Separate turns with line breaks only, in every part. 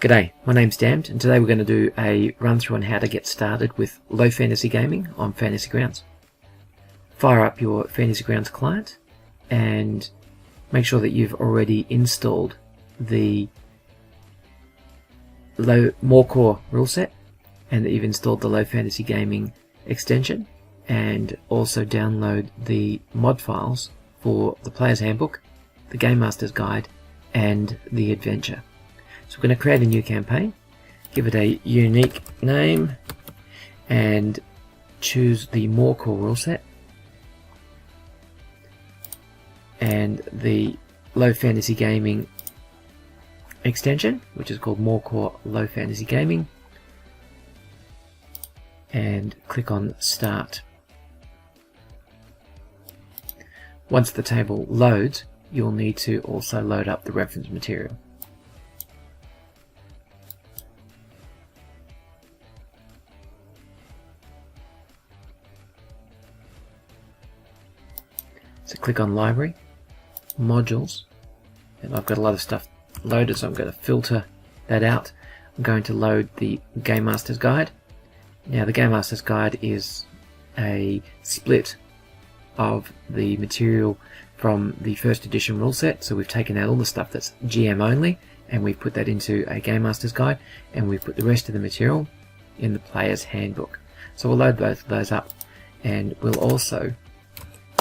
G'day, my name's Damned, and today we're going to do a run through on how to get started with low fantasy gaming on Fantasy Grounds. Fire up your Fantasy Grounds client and make sure that you've already installed the More Core rule set and that you've installed the Low Fantasy Gaming extension, and also download the mod files for the Player's Handbook, the Game Master's Guide, and the Adventure. So we're going to create a new campaign, give it a unique name, and choose the More Core rule set and the Low Fantasy Gaming extension, which is called More Core Low Fantasy Gaming, and click on Start. Once the table loads, you'll need to also load up the reference material. So click on Library, Modules, and I've got a lot of stuff loaded, so I'm going to filter that out. I'm going to load the Game Master's Guide. Now the Game Master's Guide is a split of the material from the first edition rule set, so we've taken out all the stuff that's GM only and we've put that into a Game Master's Guide, and we've put the rest of the material in the Player's Handbook. So we'll load both of those up, and we'll also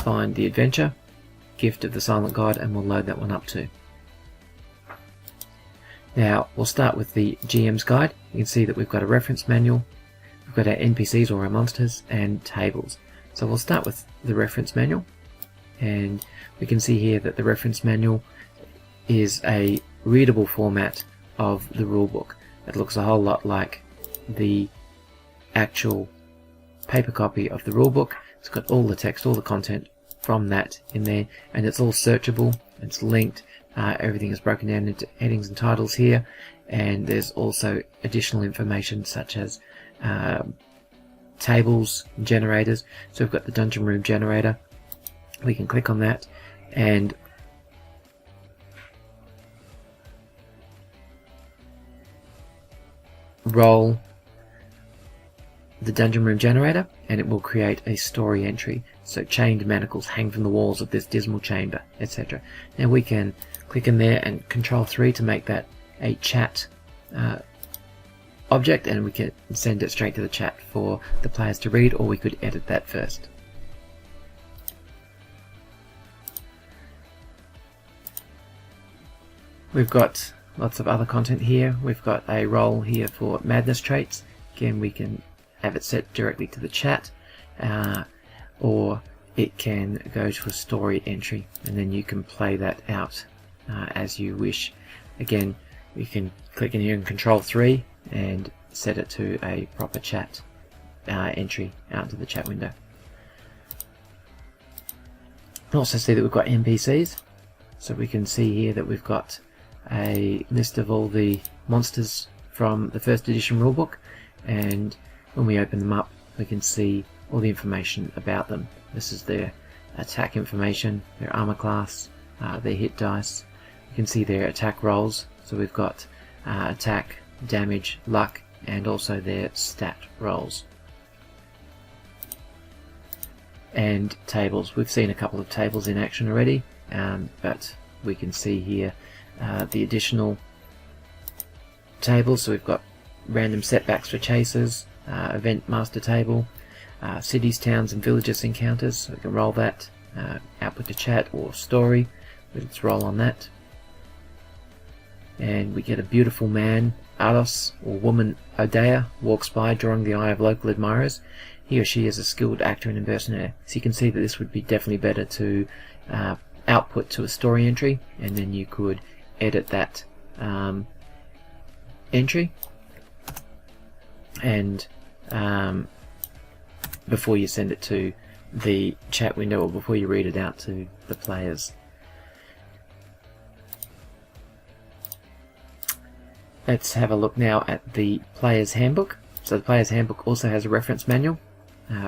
find the Adventure, Gift of the Silent Guide, and we'll load that one up too. Now we'll start with the GM's Guide. You can see that we've got a reference manual, we've got our NPCs or our monsters, and tables. So we'll start with the reference manual, and we can see here that the reference manual is a readable format of the rulebook. It looks a whole lot like the actual paper copy of the rulebook. It's got all the text, all the content from that in there, and it's all searchable, it's linked, everything is broken down into headings and titles here, and there's also additional information such as tables, generators. So we've got the dungeon room generator, we can click on that and roll the dungeon room generator, and it will create a story entry. So chained manacles hang from the walls of this dismal chamber, etc. Now we can click in there and Control 3 to make that a chat object, and we can send it straight to the chat for the players to read, or we could edit that first. We've got lots of other content here. We've got a role here for madness traits. Again, we can have it set directly to the chat, or it can go to a story entry, and then you can play that out as you wish. Again, we can click in here and Control 3 and set it to a proper chat entry out to the chat window. You can also see that we've got NPCs, so we can see here that we've got a list of all the monsters from the first edition rulebook, and when we open them up we can see all the information about them. This is their attack information, their armor class, their hit dice. You can see their attack rolls, so we've got attack, damage, luck, and also their stat rolls. And tables. We've seen a couple of tables in action already, but we can see here the additional tables. So we've got random setbacks for chasers, event master table, cities, towns and villages encounters, so we can roll that, output to chat or story. Let's roll on that, and we get a beautiful man, Ados, or woman, Odeya, walks by drawing the eye of local admirers. He or she is a skilled actor and impersonator, so you can see that this would be definitely better to output to a story entry, and then you could edit that entry and before you send it to the chat window, or before you read it out to the players. Let's have a look now at the Player's Handbook. So the Player's Handbook also has a reference manual,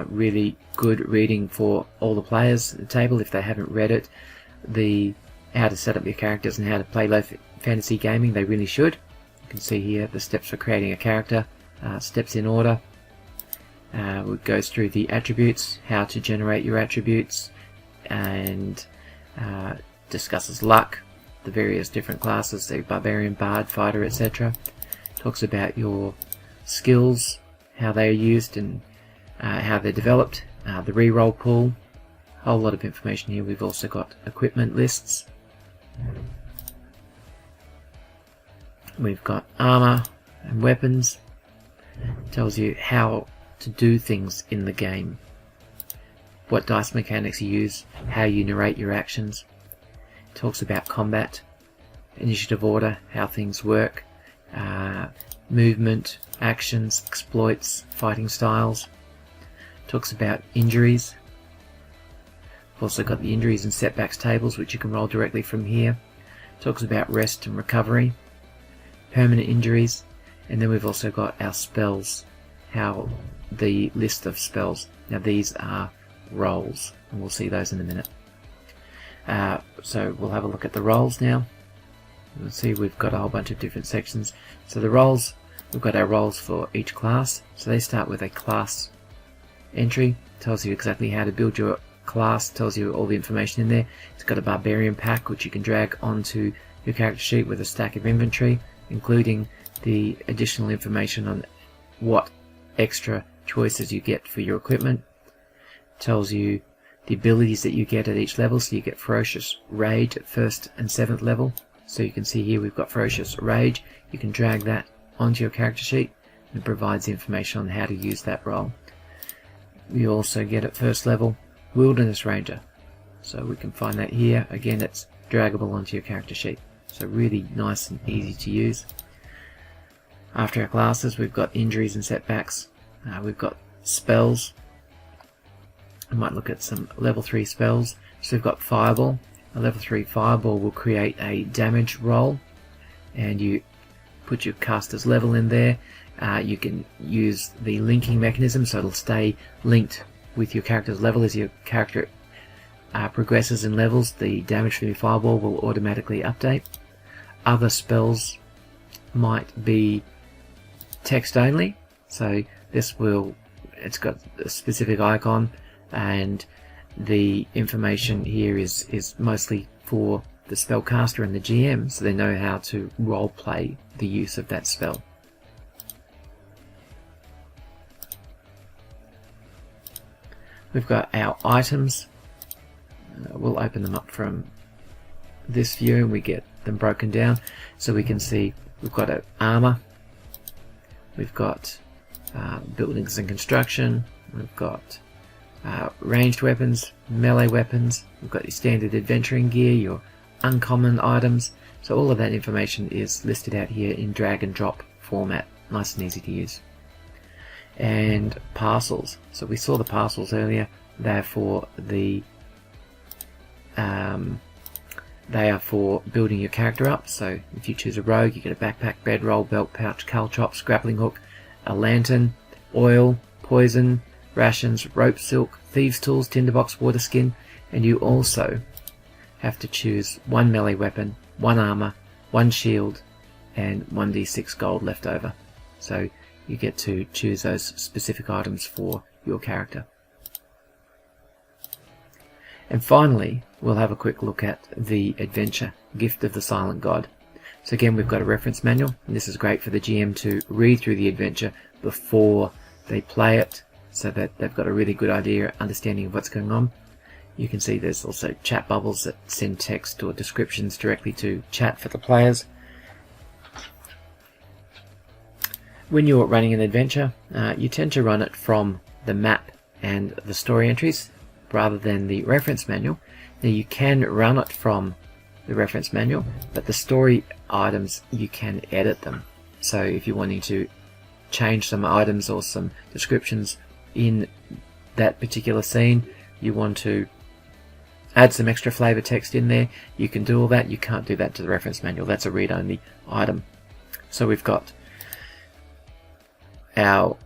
really good reading for all the players. The table, if they haven't read it, the how to set up your characters and how to play low fantasy gaming, they really should. You can see here the steps for creating a character, steps in order. It goes through the attributes, how to generate your attributes, and discusses luck, the various different classes, the barbarian, bard, fighter, etc. Talks about your skills, how they are used and how they're developed, the reroll pool, a whole lot of information here. We've also got equipment lists. We've got armor and weapons. It tells you how to do things in the game, what dice mechanics you use, how you narrate your actions. It talks about combat, initiative order, how things work, movement, actions, exploits, fighting styles. It talks about injuries. We've also got the injuries and setbacks tables, which you can roll directly from here. It talks about rest and recovery, permanent injuries, and then we've also got our spells, how the list of spells. Now these are rolls, and we'll see those in a minute. So we'll have a look at the rolls now. You'll see we've got a whole bunch of different sections. So the rolls, we've got our rolls for each class. So they start with a class entry, tells you exactly how to build your class, tells you all the information in there. It's got a barbarian pack which you can drag onto your character sheet with a stack of inventory, including the additional information on what extra choices you get for your equipment. It tells you the abilities that you get at each level. So you get Ferocious Rage at 1st and 7th level. So you can see here we've got Ferocious Rage. You can drag that onto your character sheet, and it provides information on how to use that role. You also get at 1st level Wilderness Ranger. So we can find that here. Again, it's draggable onto your character sheet. So really nice and easy to use. After our classes, we've got injuries and setbacks. We've got spells. I might look at some level 3 spells. So we've got Fireball. A level 3 Fireball will create a damage roll, and you put your caster's level in there. You can use the linking mechanism, so it'll stay linked with your character's level. As your character progresses in levels, the damage from your Fireball will automatically update. Other spells might be text only, so it's got a specific icon, and the information here is mostly for the spellcaster and the GM, so they know how to role play the use of that spell. We've got our items. We'll open them up from this view and we get them broken down, so we can see we've got an armor, we've got buildings and construction, we've got ranged weapons, melee weapons, we've got your standard adventuring gear, your uncommon items. So all of that information is listed out here in drag and drop format, nice and easy to use. And parcels. So we saw the parcels earlier. They're for the they are for building your character up. So if you choose a rogue, you get a backpack, bedroll, belt pouch, caltrops, grappling hook, a lantern, oil, poison, rations, rope, silk, thieves' tools, tinderbox, water skin, and you also have to choose one melee weapon, one armor, one shield, and 1d6 gold left over. So you get to choose those specific items for your character. And finally, we'll have a quick look at the adventure, Gift of the Silent God. So again, we've got a reference manual, and this is great for the GM to read through the adventure before they play it, so that they've got a really good idea, understanding of what's going on. You can see there's also chat bubbles that send text or descriptions directly to chat for the players. When you're running an adventure, you tend to run it from the map and the story entries rather than the reference manual. Now you can run it from the reference manual, but the story items, you can edit them. So if you're wanting to change some items or some descriptions in that particular scene, you want to add some extra flavor text in there, you can do all that. You can't do that to the reference manual. That's a read-only item. So we've got our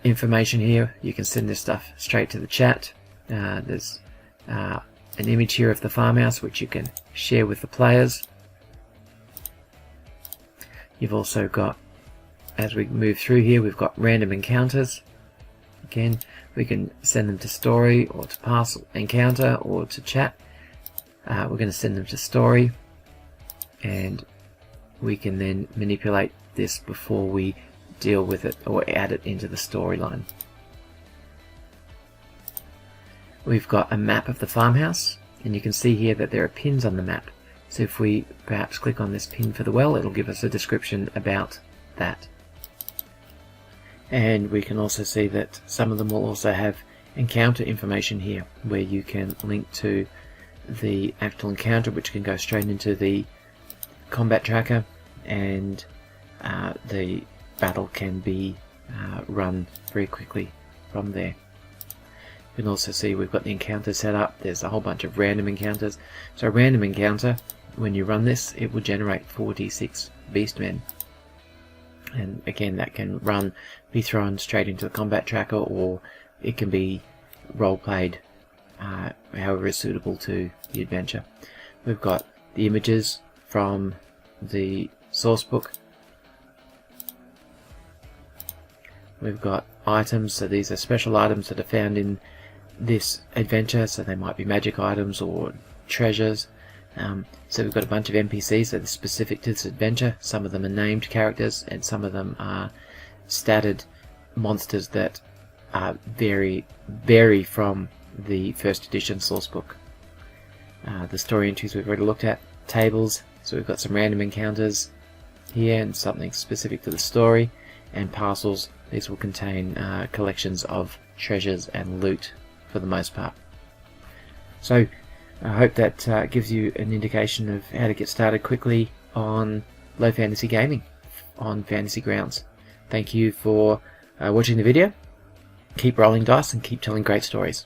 information here. You can send this stuff straight to the chat. There's an image here of the farmhouse which you can share with the players. You've also got, as we move through here, we've got random encounters. Again, we can send them to story or to parcel encounter or to chat. We're going to send them to story, and we can then manipulate this before we deal with it or add it into the storyline. We've got a map of the farmhouse, and you can see here that there are pins on the map. So if we perhaps click on this pin for the well, it'll give us a description about that. And we can also see that some of them will also have encounter information here, where you can link to the actual encounter, which can go straight into the combat tracker, and the battle can be run very quickly from there. You can also see we've got the encounter set up. There's a whole bunch of random encounters. So a random encounter, when you run this, it will generate 4d6 beastmen. And again, that can be thrown straight into the combat tracker, or it can be role played however is suitable to the adventure. We've got the images from the source book. We've got items, so these are special items that are found in this adventure, so they might be magic items or treasures. So we've got a bunch of NPCs that are specific to this adventure. Some of them are named characters, and some of them are statted monsters that vary from the first edition source book. The story entries we've already looked at. Tables, so we've got some random encounters here and something specific to the story. And parcels, these will contain collections of treasures and loot for the most part. So I hope that gives you an indication of how to get started quickly on low fantasy gaming on Fantasy Grounds. Thank you for watching the video. Keep rolling dice and keep telling great stories.